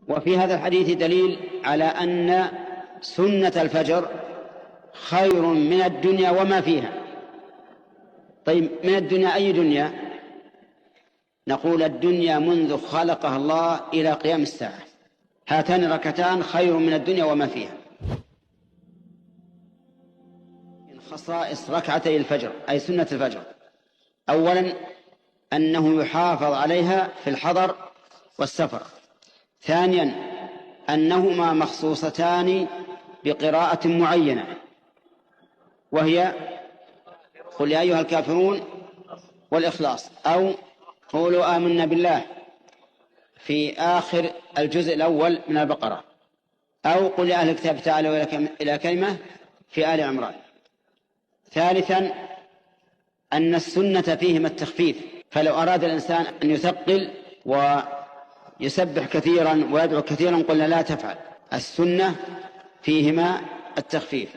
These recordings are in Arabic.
وفي هذا الحديث دليل على أن سنة الفجر خير من الدنيا وما فيها. طيب، من الدنيا أي دنيا؟ نقول الدنيا منذ خلقها الله إلى قيام الساعة، هاتان الركعتان خير من الدنيا وما فيها. من خصائص ركعتي الفجر أي سنة الفجر: أولا أنه يحافظ عليها في الحضر والسفر. ثانيا أنهما مخصوصتان بقراءة معينة، وهي قل يا أيها الكافرون والإخلاص، أو قولوا آمنا بالله في آخر الجزء الأول من البقرة، أو قل يا أهل الكتاب تعالوا إلى كلمة في آل عمران. ثالثا أن السنة فيهما التخفيف، فلو أراد الإنسان أن يثقل ويسبح كثيرا ويدعو كثيرا قلنا لا تفعل، السنة فيهما التخفيف.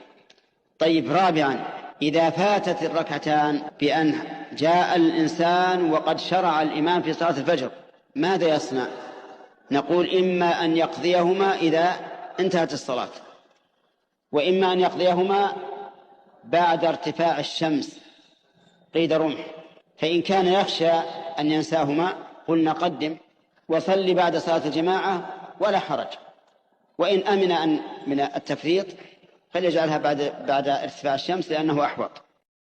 طيب، رابعا إذا فاتت الركعتان بأن جاء الإنسان وقد شرع الإمام في صلاة الفجر ماذا يصنع؟ نقول إما أن يقضيهما إذا انتهت الصلاة، وإما أن يقضيهما بعد ارتفاع الشمس قيد رمح. فإن كان يخشى أن ينساهما قلنا قدم وصلي بعد صلاة الجماعة ولا حرج، وإن أمن من التفريط فليجعلها بعد ارتفاع الشمس لأنه أحوط.